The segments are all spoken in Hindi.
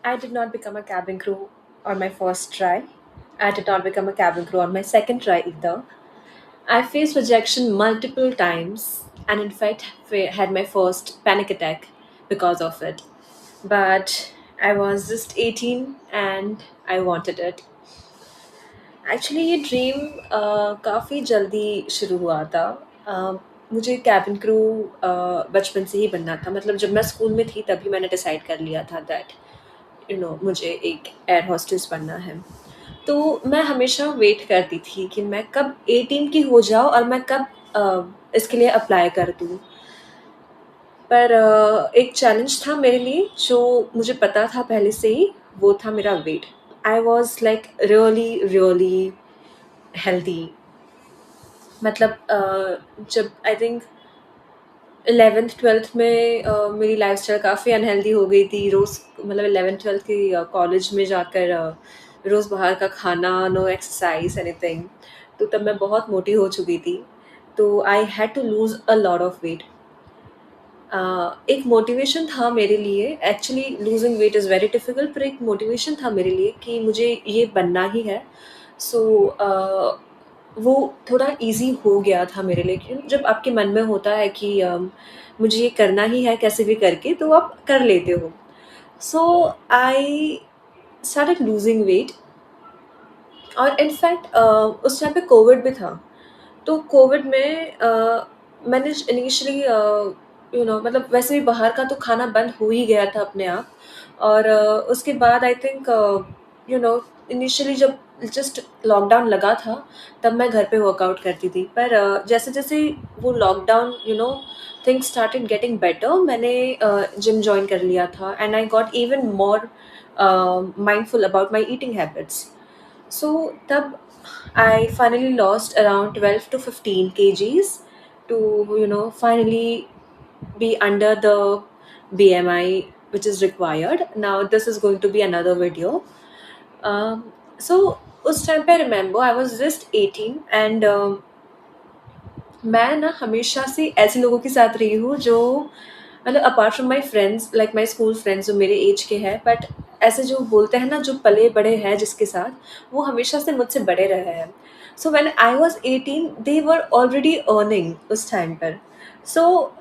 I did not become a cabin crew on my first try. I did not become a cabin crew on my second try either. I faced rejection multiple times and, in fact, had my first panic attack because of it. But I was just 18 and I wanted it. Actually ये ड्रीम काफ़ी जल्दी शुरू हुआ था। मुझे कैबिन क्रू बचपन से ही बनना था। मतलब जब मैं स्कूल में थी तभी मैंने डिसाइड कर लिया था दैट मुझे एक एयर होस्टेस बनना है। तो मैं हमेशा वेट करती थी कि मैं कब 18 की हो जाऊँ और मैं कब इसके लिए अप्लाई कर दूँ। पर एक चैलेंज था मेरे लिए जो मुझे पता था पहले से ही, वो था मेरा weight. I was like really, really healthy. मतलब जब आई थिंक 11th-12th में मेरी लाइफ़स्टाइल काफ़ी अनहेल्दी हो गई थी। रोज़ मतलब 11th-12th की कॉलेज में जाकर रोज़ बाहर का खाना, नो एक्सरसाइज़, एनीथिंग। तो तब मैं बहुत मोटी हो चुकी थी। तो I had to lose a lot of weight. एक मोटिवेशन था मेरे लिए। Actually losing weight is very difficult, पर एक मोटिवेशन था मेरे लिए कि मुझे ये बनना ही है। सो वो थोड़ा ईज़ी हो गया था मेरे लिए कि जब आपके मन में होता है कि मुझे ये करना ही है कैसे भी करके, तो आप कर लेते हो। सो आई स्टार्टेड लूज़िंग वेट। और इनफैक्ट उस टाइम पे कोविड भी था। तो कोविड में मैंने इनिशियली मतलब वैसे भी बाहर का तो खाना बंद हो ही गया था अपने आप। और उसके बाद I think you know initially जब जस्ट लॉकडाउन लगा था, तब मैं घर पे वर्कआउट करती थी। पर जैसे-जैसे वो lockdown things started getting better, मैंने जिम जॉइन कर लिया था and I got even more mindful about my eating habits. So tab I finally lost around 12 to 15 kgs to finally be under the BMI which is required. Now this is going to be another video. So उस टाइम पे remember I was just 18 and मैं ना हमेशा से ऐसे लोगों के साथ रही हूँ जो मतलब apart from my friends, like my school friends जो मेरे एज के हैं, बट ऐसे जो बोलते हैं ना जो पले बड़े हैं जिसके साथ, वो हमेशा से मुझसे बड़े रहे हैं। So when I was 18 they were already earning उस टाइम पर। सो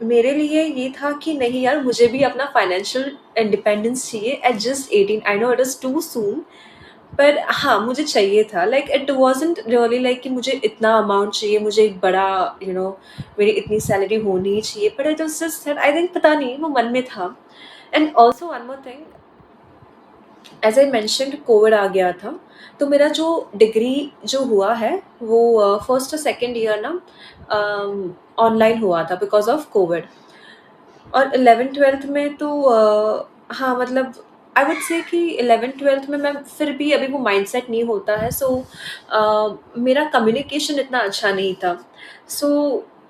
मेरे लिए ये था कि नहीं यार, मुझे भी अपना फाइनेंशियल इंडिपेंडेंस चाहिए at just 18। I know it is too soon, पर हाँ, मुझे चाहिए था। Like it wasn't really like कि मुझे इतना अमाउंट चाहिए, मुझे एक बड़ा मेरी इतनी सैलरी होनी ही चाहिए, but it was just that I think पता नहीं वो मन में था। And also one more thing, as I mentioned covid आ गया था, तो मेरा जो डिग्री जो हुआ है वो फर्स्ट और सेकंड ईयर ना ऑनलाइन हुआ था बिकॉज़ ऑफ कोविड। और 11th-12th में तो हाँ, मतलब आई वुड से कि 11th-12th में मैं फिर भी अभी वो माइंडसेट नहीं होता है। सो मेरा कम्युनिकेशन इतना अच्छा नहीं था। सो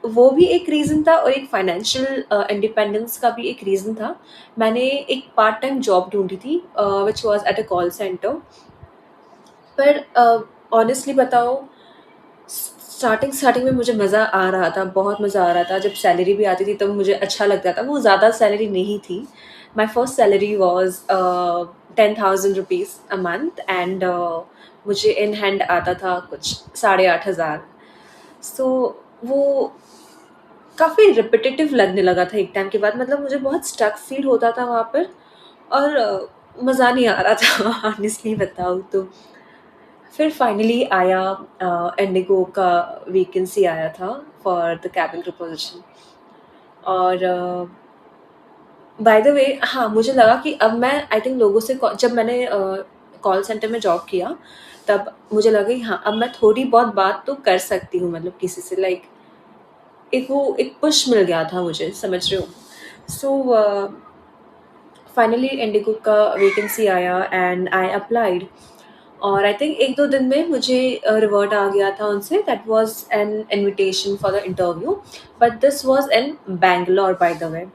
वो भी एक रीज़न था और एक फाइनेंशियल इंडिपेंडेंस का भी एक रीज़न था। मैंने एक पार्ट टाइम जॉब ढूँढी थी which was at a call centre. पर ऑनेस्टली बताऊँ, स्टार्टिंग में मुझे मज़ा आ रहा था, बहुत मज़ा आ रहा था। जब सैलरी भी आती थी तब मुझे अच्छा लगता था। वो ज़्यादा सैलरी नहीं थी। My first salary was 10,000 rupees a month and मुझे इन हैंड आता था कुछ 8,500। सो वो काफ़ी रिपिटिटिव लगने लगा था एक टाइम के बाद। मतलब मुझे बहुत स्टक फ़ील होता था वहाँ पर और मज़ा नहीं आ रहा था ऑनेस्टली बताऊँ तो। फिर फाइनली आया इंडिगो का वैकेंसी आया था for the cabin crew position. और बाय द वे हाँ, मुझे लगा कि अब मैं आई थिंक लोगों से जब मैंने कॉल सेंटर में जॉब किया, तब मुझे लगा कि हाँ, अब मैं थोड़ी बहुत बात तो कर सकती हूँ, मतलब किसी से लाइक एक पुश मिल गया था मुझे, समझ रहे हो? सो फाइनली इंडिगो का वैकेंसी आया एंड आई अप्लाइड। और आई थिंक 1-2 दिन में मुझे रिवर्ट आ गया था उनसे that was an invitation for the interview, but this was in Bangalore by the way.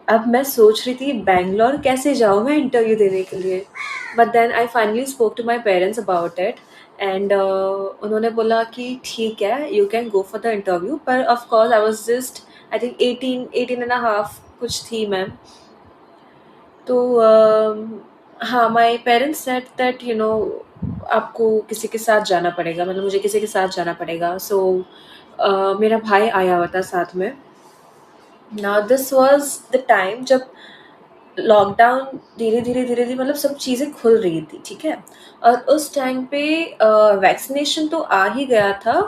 अब मैं सोच रही थी बैंगलोर कैसे जाऊँ मैं इंटरव्यू देने के लिए, but then I finally spoke to my parents about it and उन्होंने बोला कि ठीक है, you can go for the interview. पर of course I was just I think 18 and a half कुछ थी मैं। तो हाँ, माय पेरेंट्स सेड दैट आपको किसी के साथ जाना पड़ेगा, मतलब मुझे किसी के साथ जाना पड़ेगा। सो मेरा भाई आया हुआ था साथ में। Now this was the time जब लॉकडाउन धीरे-धीरे मतलब सब चीज़ें खुल रही थी, ठीक है? और उस टाइम पे वैक्सीनेशन तो आ ही गया था।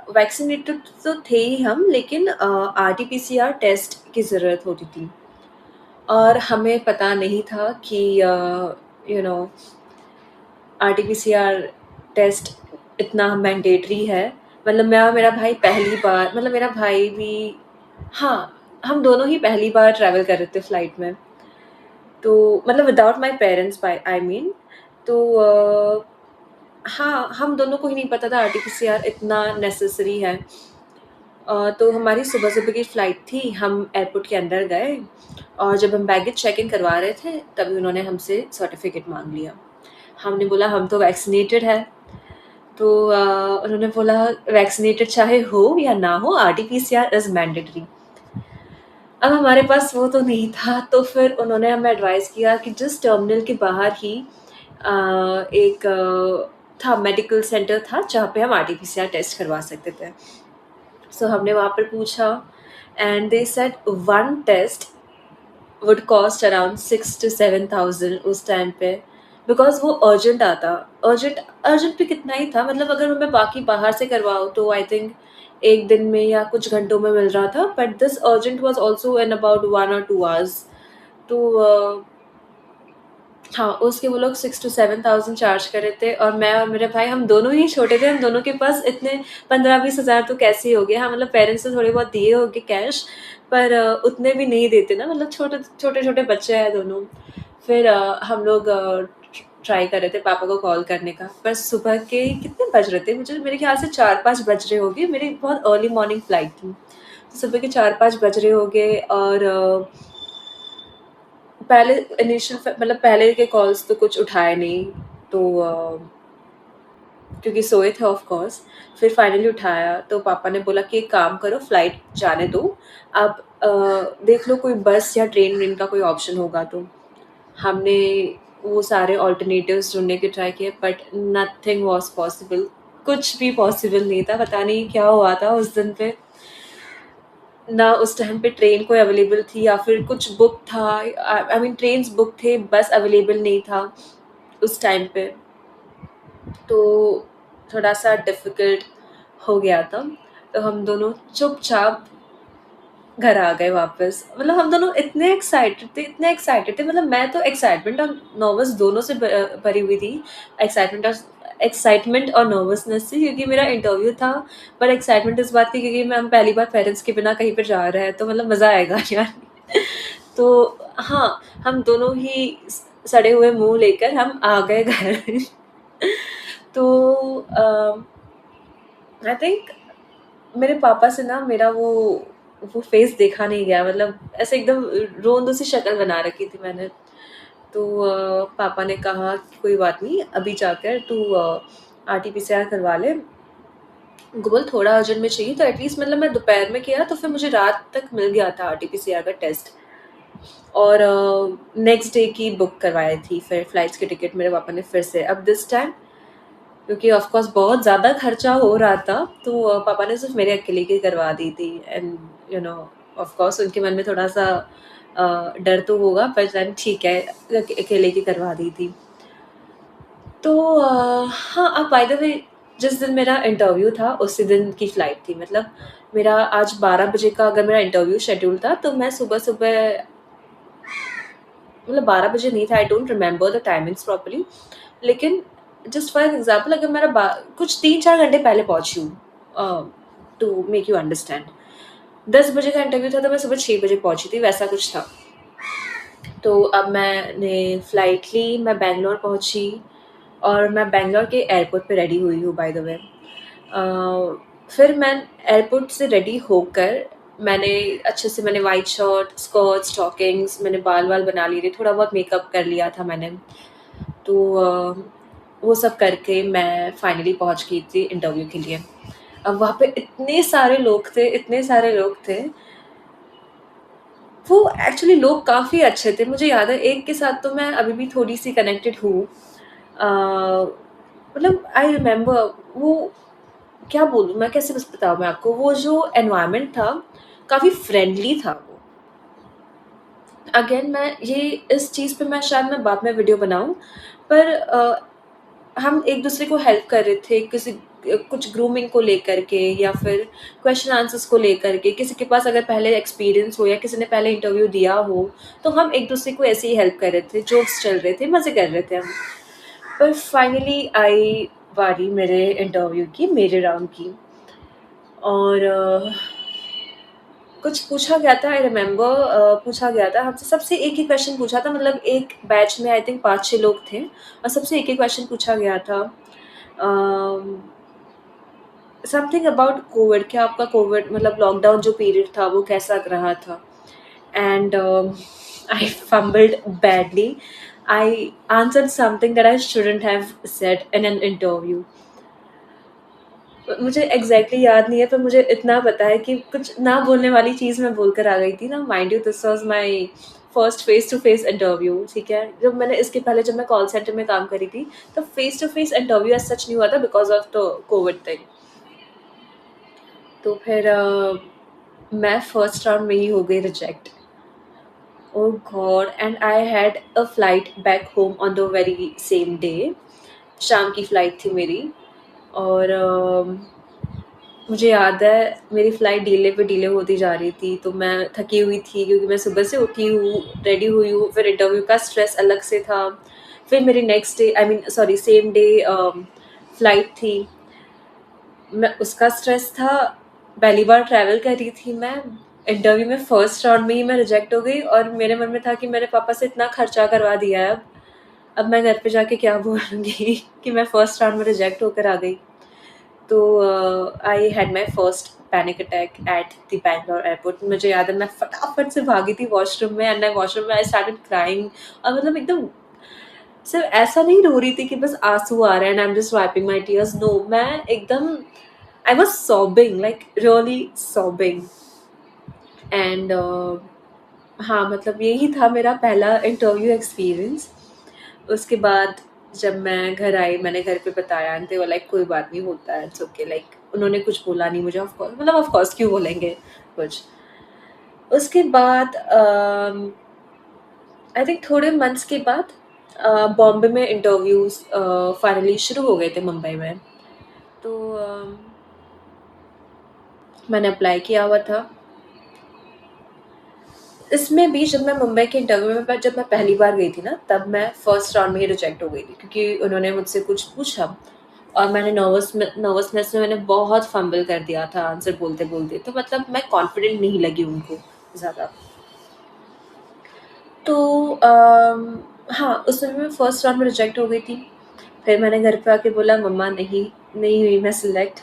वैक्सीनेटेड तो थे ही हम, लेकिन आरटी-पीसीआर टेस्ट की ज़रूरत होती थी। और हमें पता नहीं था कि यू नो आरटी-पीसीआर टेस्ट इतना मैंडेटरी है। मतलब मैं और मेरा भाई पहली बार, मतलब मेरा भाई भी, हाँ, हम दोनों ही पहली बार ट्रैवल कर रहे थे फ्लाइट में। तो मतलब without my parents, by I mean. तो हाँ, हम दोनों को ही नहीं पता था आरटी-पीसीआर इतना नेसेसरी है। तो हमारी सुबह-सुबह की फ़्लाइट थी, हम एयरपोर्ट के अंदर गए और जब हम बैगेज चेक इन करवा रहे थे, तभी उन्होंने हमसे सर्टिफ़िकेट माँग लिया। हमने बोला हम तो वैक्सीनेटेड है। तो उन्होंने बोला वैक्सीनेटेड चाहे हो या ना हो, आरटी-पीसीआर इज़ मैंडेटरी। अब हमारे पास वो तो नहीं था, तो फिर उन्होंने हमें एडवाइस किया कि जिस टर्मिनल के बाहर ही एक था, मेडिकल सेंटर था जहाँ पे हम आरटी-पीसीआर टेस्ट करवा सकते थे। सो हमने वहाँ पर पूछा and they said one test would cost around 6 to 7,000 उस टाइम पे, बिकॉज़ वो अर्जेंट आता। अर्जेंट अर्जेंट भी कितना ही था, मतलब अगर हमें बाकी बाहर से करवाओ तो आई थिंक 1 दिन में या कुछ घंटों में मिल रहा था, but this urgent was also in about 1 और 2 आवर्स। तो हाँ, उसके वो लोग 6 टू 7,000 चार्ज कर रहे थे और मैं और मेरे भाई, हम दोनों ही छोटे थे, हम दोनों के पास इतने 15-20 हज़ार तो कैसे ही हो गए। हाँ, मतलब पेरेंट्स ने थोड़े बहुत दिए होंगे कैश, पर उतने भी नहीं देते ना, मतलब छोटे-छोटे बच्चे हैं दोनों। फिर हम लोग ट्राई कर रहे थे पापा को कॉल करने का, पर सुबह के कितने बज रहे थे, मुझे मेरे ख्याल से 4-5 बज रहे होंगे, मेरी बहुत अर्ली मॉर्निंग फ्लाइट थी। तो सुबह के 4-5 बज रहे होंगे और पहले इनिशियल मतलब पहले के कॉल्स तो कुछ उठाए नहीं, तो क्योंकि सोए थे ऑफ कोर्स। फिर फाइनली उठाया तो पापा ने बोला कि एक काम करो, फ्लाइट जाने दो, आप देख लो कोई बस या ट्रेन व्रेन का कोई ऑप्शन होगा तो। हमने वो सारे ऑल्टरनेटिव्स ढूँढने के ट्राई किए, बट नथिंग वाज़ पॉसिबल, कुछ भी पॉसिबल नहीं था, पता नहीं क्या हुआ था उस दिन पे। ना उस टाइम पे ट्रेन कोई अवेलेबल थी या फिर कुछ बुक था, आई मीन ट्रेन्स बुक थे, बस अवेलेबल नहीं था उस टाइम पे। तो थोड़ा-सा डिफ़िकल्ट हो गया था। तो हम दोनों चुपचाप घर आ गए वापस। मतलब हम दोनों इतने एक्साइटेड थे, मतलब मैं तो एक्साइटमेंट और नर्वस दोनों से भरी हुई थी। एक्साइटमेंट और नर्वसनेस से, क्योंकि मेरा इंटरव्यू था। पर एक्साइटमेंट इस बात की क्योंकि मैं हम पहली बार पेरेंट्स के बिना कहीं पे जा रहे हैं, तो मतलब मज़ा आएगा यार। तो हाँ, हम दोनों ही सड़े हुए मुँह लेकर हम आ गए घर। तो आई थिंक मेरे पापा से ना मेरा वो फेस देखा नहीं गया, मतलब ऐसे एकदम रोंदो सी शक्ल बना रखी थी मैंने। तो पापा ने कहा कि कोई बात नहीं, अभी जाकर तू आरटी-पीसीआर करवा ले। उनको बोल थोड़ा अर्जेंट में चाहिए तो एटलीस्ट, मतलब मैं दोपहर में किया तो फिर मुझे रात तक मिल गया था आरटी-पीसीआर का टेस्ट। और नेक्स्ट डे की बुक करवाई थी फिर फ्लाइट्स की टिकट मेरे पापा ने फिर से, अब दिस टाइम क्योंकि ऑफ कोर्स बहुत ज़्यादा खर्चा हो रहा था, तो पापा ने सिर्फ़ मेरे अकेले की करवा दी थी। And you know of course उनके मन में थोड़ा-सा डर तो होगा, पर देन ठीक है, अकेले की करवा दी थी। तो हाँ, अब बाय द वे जिस दिन मेरा इंटरव्यू था उसी दिन की फ्लाइट थी। मतलब मेरा आज 12 बजे का अगर मेरा इंटरव्यू शेड्यूल था, तो मैं सुबह-सुबह, मतलब 12 बजे नहीं था, I don't remember the timings properly, लेकिन जस्ट फॉर एग्ज़ाम्पल अगर मेरा बा कुछ 3-4 घंटे पहले पहुँची हूँ, टू मेक यू अंडरस्टैंड। 10 बजे का इंटरव्यू था तो मैं सुबह 6 बजे पहुँची थी, वैसा कुछ था। तो अब मैंने फ्लाइट ली, मैं बैंगलोर पहुँची और मैं बैंगलोर के एयरपोर्ट पे रेडी हुई हूँ बाय द वे। फिर मैं एयरपोर्ट से रेडी होकर मैंने मैंने व्हाइट शर्ट, स्कर्ट, स्टॉकिंग्स, मैंने बाल-वाल बना लिए थे, थोड़ा बहुत मेकअप कर लिया था मैंने। तो वो सब करके मैं फाइनली पहुँच गई थी इंटरव्यू के लिए। अब वहाँ पे इतने सारे लोग थे, वो एक्चुअली लोग काफ़ी अच्छे थे। मुझे याद है एक के साथ तो मैं अभी भी थोड़ी-सी कनेक्टेड हूँ। मतलब आई रिमेंबर वो क्या बोलूँ मैं कैसे बस बताऊँ मैं आपको, वो जो एनवायरनमेंट था, काफ़ी फ्रेंडली था वो। अगेन मैं ये इस चीज़ पे मैं शायद बाद में वीडियो बनाऊँ, पर हम एक-दूसरे को हेल्प कर रहे थे कुछ ग्रूमिंग को लेकर के या फिर क्वेश्चन आंसर्स को लेकर के, किसी के पास अगर पहले एक्सपीरियंस हो या किसी ने पहले इंटरव्यू दिया हो, तो हम एक-दूसरे को ऐसे ही हेल्प कर रहे थे, जोक्स चल रहे थे, मज़े कर रहे थे हम। पर फाइनली आई बारी मेरे इंटरव्यू की, मेरे राउंड की। और कुछ पूछा गया था, आई रिमेंबर पूछा गया था हमसे, सबसे एक ही क्वेश्चन पूछा था, मतलब एक बैच में आई थिंक 5-6 लोग थे और सबसे एक ही क्वेश्चन पूछा गया था। समथिंग अबाउट कोविड, क्या आपका कोविड मतलब लॉकडाउन जो पीरियड था वो कैसा रहा था? And I fumbled badly. I answered something that I shouldn't have said in an interview. मुझे एग्ज़ैक्टली याद नहीं है, पर मुझे इतना पता है कि कुछ ना बोलने वाली चीज़ मैं बोलकर आ गई थी ना। Mind you this was my first face to face interview, ठीक है? जब मैं कॉल सेंटर में काम करी थी, तो face to face interview as such नहीं हुआ था because of the COVID thing. तो फिर मैं फर्स्ट राउंड में ही हो गई reject. Oh God! And I had a flight back home on the very same day. शाम की फ्लाइट थी मेरी। और मुझे याद है मेरी फ़्लाइट डिले पे डिले होती जा रही थी, तो मैं थकी हुई थी क्योंकि मैं सुबह से उठी हूँ, रेडी हुई हूँ, फिर इंटरव्यू का स्ट्रेस अलग से था। फिर मेरी next day I mean sorry same day flight थी, मैं उसका स्ट्रेस था। पहली बार ट्रैवल कर रही थी मैं, इंटरव्यू में फर्स्ट राउंड में ही मैं रिजेक्ट हो गई और मेरे मन में था कि मेरे पापा से इतना खर्चा करवा दिया है अब मैं घर पे जाके क्या बोलूँगी कि मैं फर्स्ट राउंड में रिजेक्ट होकर आ गई। तो I had my first panic attack at the Bangalore airport. मुझे याद है मैं फटाफट से भागी थी वॉशरूम में, एंड आई वॉशरूम में आई स्टार्टेड क्राइंग। और मतलब एकदम सिर्फ ऐसा नहीं रो रही थी कि बस आंसू आ रहे हैं and I am just wiping my tears, no, मैं एकदम I was sobbing, like really sobbing. And हाँ, मतलब यही था मेरा पहला इंटरव्यू एक्सपीरियंस। उसके बाद जब मैं घर आई, मैंने घर पे बताया एंड दे वर लाइक कोई बात नहीं, होता है, इट्स ओके, लाइक उन्होंने कुछ बोला नहीं मुझे, ऑफ कोर्स, मतलब ऑफ कोर्स क्यों बोलेंगे कुछ। उसके बाद आई थिंक थोड़े मंथ्स के बाद बॉम्बे में इंटरव्यूज़ फाइनली शुरू हो गए थे मुंबई में। तो मैंने अप्लाई किया हुआ था। इसमें भी जब मैं मुंबई के इंटरव्यू में जब मैं पहली बार गई थी ना, तब मैं फर्स्ट राउंड में ही रिजेक्ट हो गई थी क्योंकि उन्होंने मुझसे कुछ पूछा और मैंने नर्वसनेस में मैंने बहुत फंबल कर दिया था आंसर बोलते-बोलते। तो मतलब मैं कॉन्फिडेंट नहीं लगी उनको ज़्यादा। तो हाँ, उसमें मैं फर्स्ट राउंड में रिजेक्ट हो गई थी। फिर मैंने घर पे आके बोला मम्मा नहीं, नहीं हुई मैं सिलेक्ट।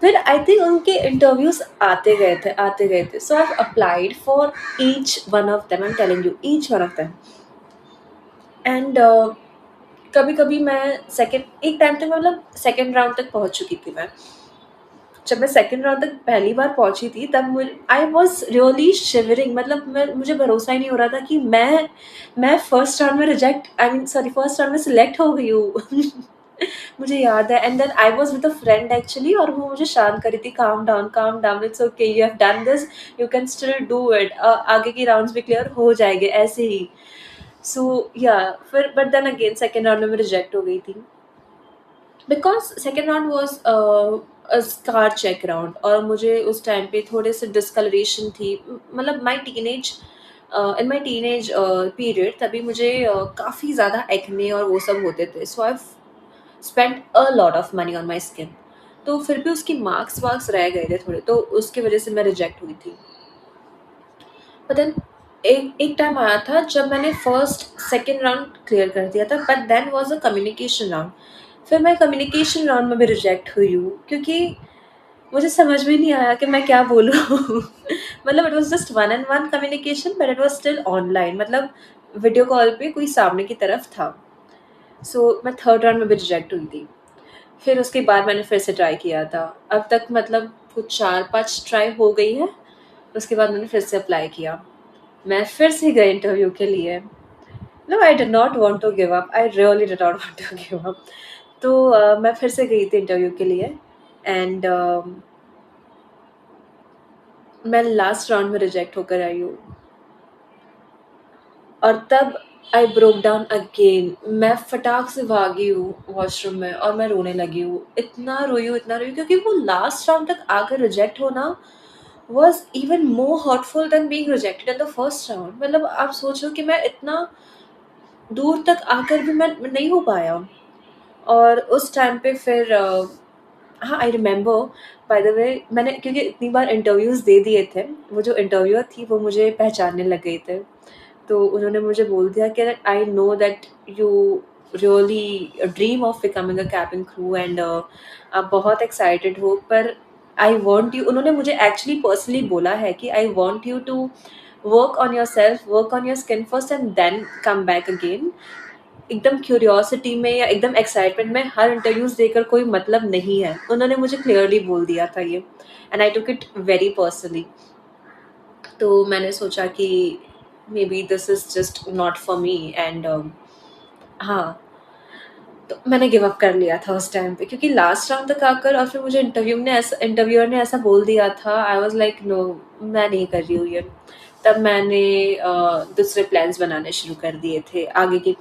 फिर आई थिंक उनके इंटरव्यूज़ आते गए थे। So I have applied for each one of them, I am telling you each one of them. And कभी-कभी मैं सेकंड एक टाइम तक मतलब सेकंड राउंड तक पहुँच चुकी थी मैं। जब मैं सेकंड राउंड तक पहली बार पहुँची थी तब आई वाज़ रियली शिवरिंग, मतलब मुझे भरोसा ही नहीं हो रहा था कि मैं फर्स्ट राउंड में फर्स्ट राउंड में सिलेक्ट हो गई हूँ। मुझे याद है, and then I was with a friend actually, और वो मुझे शांत कर रही थी, calm down, it's okay, you have done this, you can still do it, आगे की राउंड्स भी क्लियर हो जाएँगे ऐसे ही। सो या फिर but then again second round में मैं रिजेक्ट हो गई थी। Because second round was a scar check round और मुझे उस टाइम पे थोड़े-से डिस्कलरेशन थी। मतलब इन माय टीनेज पीरियड तभी मुझे काफ़ी ज़्यादा एक्ने और वो सब होते थे। So I spent a lot of money on my skin. तो फिर भी उसकी मार्क्स वार्क्स रह गए थे थोड़े, तो उसकी वज़ह से मैं रिजेक्ट हुई थी। बट देन एक एक टाइम आया था जब मैंने फर्स्ट सेकंड राउंड क्लियर कर दिया था, but then was a communication round. फिर मैं कम्युनिकेशन राउंड में भी रिजेक्ट हुई हूँ क्योंकि मुझे समझ में नहीं आया कि मैं क्या बोलूँ। मतलब it was just one and one communication but it was still online, मतलब वीडियो कॉल पे कोई सामने की तरफ था। सो मैं थर्ड राउंड में भी रिजेक्ट हुई थी। फिर उसके बाद मैंने फिर से ट्राई किया था। अब तक मतलब कुछ 4-5 ट्राई हो गई है। उसके बाद मैंने फिर से अप्लाई किया। मैं फिर से गई इंटरव्यू के लिए। No, I did not want to give up, I really did not want to give up. तो मैं फिर से गई थी इंटरव्यू के लिए एंड मैं लास्ट राउंड में रिजेक्ट होकर आई हूँ। और तब आई ब्रोक डाउन अगेन। मैं फटाक से भागी हूँ वॉशरूम में और मैं रोने लगी हूँ। इतना रोई हूँ क्योंकि वो लास्ट राउंड तक आकर रिजेक्ट होना was even more hurtful than being rejected in the first round. मतलब आप सोचो कि मैं इतना दूर तक आकर भी मैं नहीं हो पाया। और उस टाइम पे फिर हाँ, I remember. By the way, मैंने क्योंकि इतनी बार इंटरव्यूज़ दे दिए थे, वो जो इंटरव्यूअर थी वो मुझे पहचानने लग गए थे। तो उन्होंने मुझे बोल दिया कि I know that you really dream of becoming a cabin crew and आप बहुत एक्साइटेड हो, पर आई वांट यू। उन्होंने मुझे एक्चुअली पर्सनली बोला है कि I want you to work on yourself, work on your skin first and then come back again. एकदम क्यूरियोसिटी में या एकदम एक्साइटमेंट में हर इंटरव्यूज़ देकर कोई मतलब नहीं है। उन्होंने मुझे क्लियरली बोल दिया था ये, एंड आई टूक इट वेरी पर्सनली। तो मैंने सोचा कि may be this is just not for me and हाँ, तो मैंने गिव अप कर लिया था उस टाइम पे क्योंकि लास्ट राउंड तक आकर और फिर मुझे इंटरव्यूअर ने ऐसा बोल दिया था। आई वाज़ लाइक नो, मैं नहीं कर रही हूँ ये। तब मैंने दूसरे प्लान्स बनाने शुरू कर दिए थे आगे की।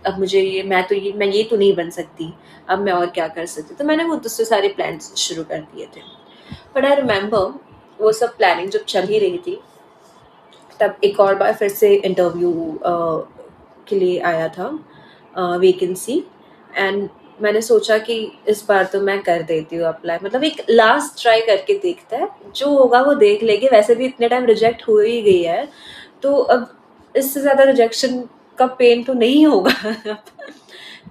अब मुझे ये तो नहीं बन सकती, अब मैं और क्या कर सकती हूँ? तो मैंने वो दूसरे सारे प्लान्स शुरू कर दिए थे। बट आई रिमेंबर वो सब प्लानिंग जब चल ही रही थी, तब एक और बार फिर से इंटरव्यू के लिए आया था वैकेंसी। एंड मैंने सोचा कि इस बार तो मैं कर देती हूँ अप्लाई, मतलब एक लास्ट ट्राई करके देखते हैं, जो होगा वो देख लेंगे। वैसे भी इतने टाइम रिजेक्ट हो ही गई है, तो अब इससे ज़्यादा रिजेक्शन का पेन तो नहीं होगा अब।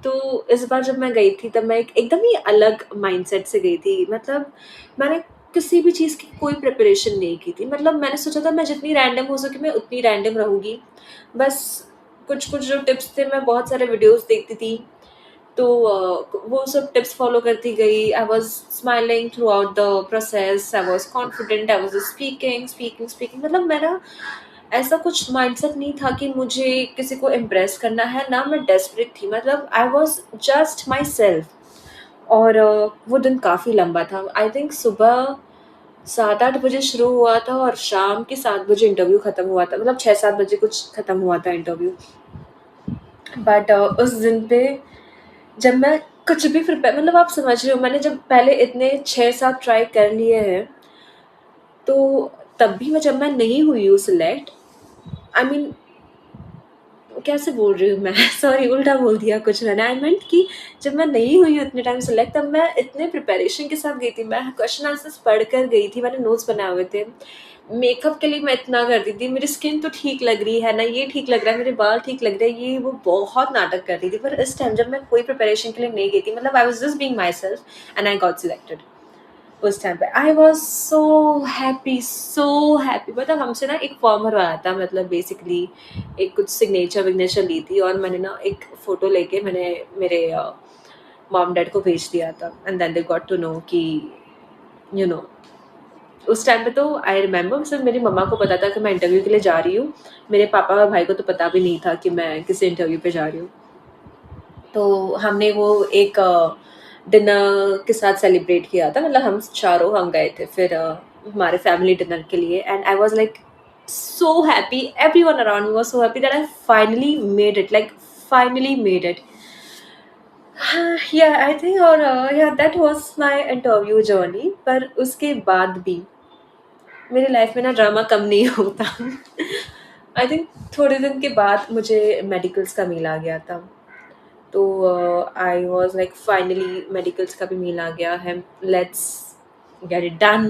तो इस बार जब मैं गई थी तब मैं एकदम ही अलग माइंडसेट से गई थी। मतलब मैंने किसी भी चीज़ की कोई प्रिपरेशन नहीं की थी। मतलब मैंने सोचा था मैं जितनी रैंडम हो सके मैं उतनी रैंडम रहूँगी। बस कुछ-कुछ जो टिप्स थे, मैं बहुत सारे वीडियोज़ देखती थी, तो वो सब टिप्स फ़ॉलो करती गई। I was smiling throughout the process, I was confident, I was speaking. मतलब मेरा ऐसा कुछ माइंडसेट नहीं था कि मुझे किसी को इम्प्रेस करना है, ना मैं डेस्परेट थी। मतलब I was just my self. और वो दिन काफ़ी लंबा था। आई थिंक सुबह 7-8 बजे शुरू हुआ था और शाम के 7 बजे इंटरव्यू खत्म हुआ था। मतलब 6-7 बजे कुछ खत्म हुआ था इंटरव्यू। बट उस दिन पे जब मैं कुछ भी प्रिपेयर, मतलब आप समझ रहे हो, मैंने जब पहले इतने 6-7 ट्राई कर लिए हैं, तो तब भी जब मैं नहीं हुई हूँ सिलेक्ट, आई मीन कैसे बोल रही हूँ मैं सॉरी, उल्टा बोल दिया कुछ मैंने। आई मेंट कि जब मैं नहीं हुई हूँ इतने टाइम सेलेक्ट, तब मैं इतने प्रिपरेशन के साथ गई थी। मैं क्वेश्चन आंसर्स पढ़ कर गई थी, मैंने नोट्स बनाए हुए थे। मेकअप के लिए मैं इतना करती थी, मेरी स्किन तो ठीक लग रही है ना, ये ठीक लग रहा है, मेरे बाल ठीक लग रहे हैं, ये वो बहुत नाटक कर रही थी। पर इस टाइम जब मैं कोई प्रिपरेशन के लिए नहीं गई थी, मतलब I was just being my self and I got selected. उस टाइम पे आई वाज़ सो हैप्पी। मतलब हमसे ना एक फॉर्म भरवाया था, मतलब बेसिकली एक कुछ सिग्नेचर-विग्नेचर ली थी और मैंने ना एक फ़ोटो लेके मैंने मेरे मॉम-डैड को भेज दिया था and then they got to know कि यू नो उस टाइम पे तो आई रिमेंबर सिर्फ़ मेरी मम्मा को पता था कि मैं इंटरव्यू के लिए जा रही हूँ। मेरे पापा और भाई को तो पता भी नहीं था कि मैं किसी इंटरव्यू पे जा रही हूँ। तो हमने वो एक डिनर के साथ सेलिब्रेट किया था। मतलब हम गए थे फिर हमारे फैमिली डिनर के लिए and I was like so happy, everyone around me was so happy that I finally made it, like finally made it. या आई थिंक, और या that was my interview journey. पर उसके बाद भी मेरी लाइफ में ना ड्रामा कम नहीं होता। आई थिंक थोड़े दिन के बाद मुझे मेडिकल्स का मेल आ गया था। तो आई वाज़ लाइक फाइनली मेडिकल्स का भी मेल आ गया है, लेट्स गेट इट डन।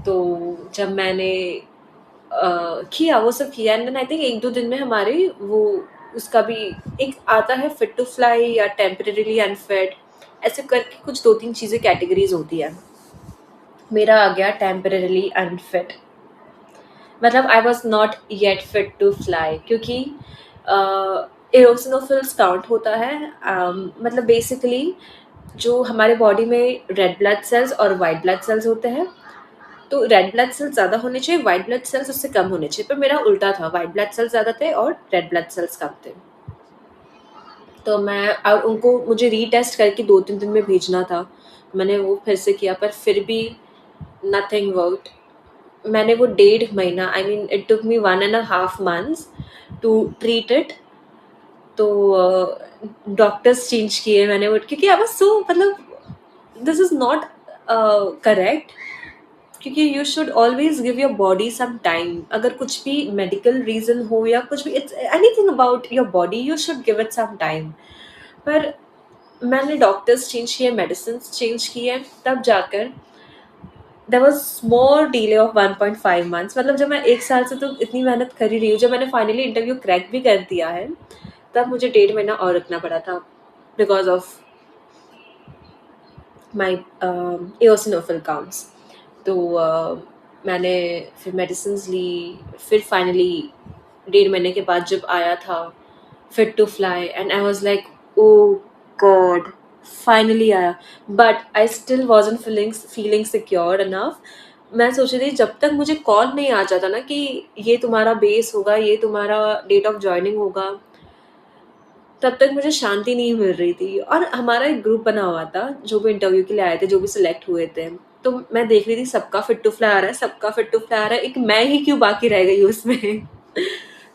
तो जब मैंने किया, वो सब किया एंड देन आई थिंक 1-2 दिन में हमारे वो उसका भी एक आता है, फिट टू फ्लाई या टेम्परेरीली अनफिट, ऐसे करके कुछ 2-3 चीज़ें कैटेगरीज़ होती है। मेरा आ गया टेम्परेरीली अनफिट। मतलब I was not yet fit to fly क्योंकि एओसिनोफिल्स काउंट होता है। मतलब बेसिकली जो हमारे बॉडी में रेड ब्लड सेल्स और वाइट ब्लड सेल्स होते हैं, तो रेड ब्लड सेल्स ज़्यादा होने चाहिए, व्हाइट ब्लड सेल्स उससे कम होने चाहिए, पर मेरा उल्टा था, व्हाइट ब्लड सेल्स ज़्यादा थे और रेड ब्लड सेल्स कम थे। तो मैं और उनको मुझे रीटेस्ट करके 2-3 दिन में भेजना था। मैंने वो फिर से किया पर फिर भी नथिंग वर्क्ड। मैंने वो डेढ़ महीना, I mean it took me 1 and a half months to treat it. तो डॉक्टर्स चेंज किए मैंने वो, क्योंकि आई वाज़ सो मतलब दिस इज़ नॉट करेक्ट, क्योंकि you should always give your body some time. अगर कुछ भी मेडिकल रीजन हो या कुछ भी, it's anything about your body, you should give it some time. पर मैंने डॉक्टर्स चेंज किए, मेडिसिन चेंज किए, तब जाकर there was more delay of 1.5 months. मतलब जब मैं 1 साल से तो इतनी मेहनत कर ही रही हूँ, जब मैंने फाइनली इंटरव्यू क्रैक भी कर दिया है, तब मुझे डेढ़ महीना और रुकना पड़ा था because of my eosinophil counts. तो मैंने फिर मेडिसिन्स ली। फिर फाइनली डेढ़ महीने के बाद जब आया था fit to fly, and I was like oh God, finally आया। But I still wasn't feeling secure enough. मैं सोच रही थी जब तक मुझे कॉल नहीं आ जाता ना कि ये तुम्हारा बेस होगा, ये तुम्हारा डेट ऑफ जॉइनिंग होगा, तब तक मुझे शांति नहीं मिल रही थी। और हमारा एक ग्रुप बना हुआ था, जो भी इंटरव्यू के लिए आए थे, जो भी सिलेक्ट हुए थे। तो मैं देख रही थी सबका फिट टू फ्लाई आ रहा है, सबका फिट टू फ्लाई आ रहा है, एक मैं ही क्यों बाकी रह गई हूँ उसमें।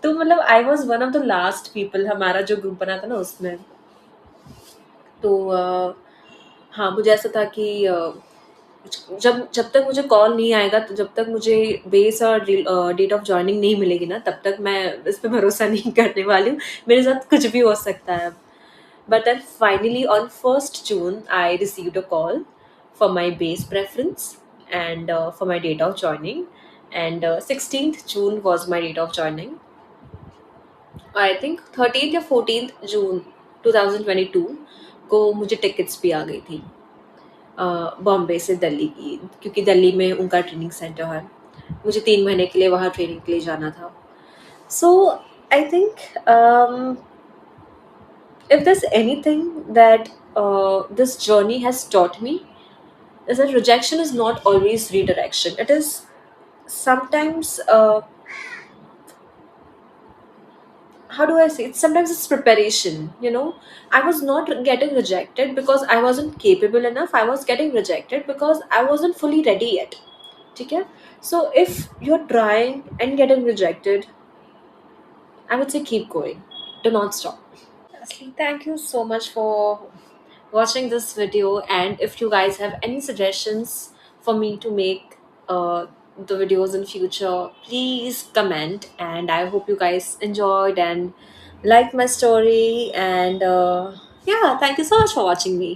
तो मतलब I was one of the last people, हमारा जो ग्रुप बना था ना उसमें। तो हाँ, मुझे ऐसा था कि जब जब तक मुझे कॉल नहीं आएगा, तो जब तक मुझे बेस और डेट ऑफ जॉइनिंग नहीं मिलेगी ना, तब तक मैं इस पे भरोसा नहीं करने वाली हूँ। मेरे साथ कुछ भी हो सकता है अब। But then finally on 1st June, I received a call for my base preference and for my date of joining. And 16th June was my date of joining. I think 13th या 14th June 2022 को मुझे टिकट्स भी आ गई थी बॉम्बे से दिल्ली की, क्योंकि दिल्ली में उनका ट्रेनिंग सेंटर है। मुझे 3 महीने के लिए वहाँ ट्रेनिंग के लिए जाना था। So I think if there's anything that this journey has taught me, is that rejection is not always redirection. It is sometimes, how do I say it? Sometimes it's preparation. I was not getting rejected because I wasn't capable enough. I was getting rejected because I wasn't fully ready yet. Okay? So if you're trying and getting rejected, I would say keep going. Do not stop. Asli, thank you so much for watching this video, and if you guys have any suggestions for me to make the videos in future, please comment. And I hope you guys enjoyed and liked my story. And yeah, thank you so much for watching me.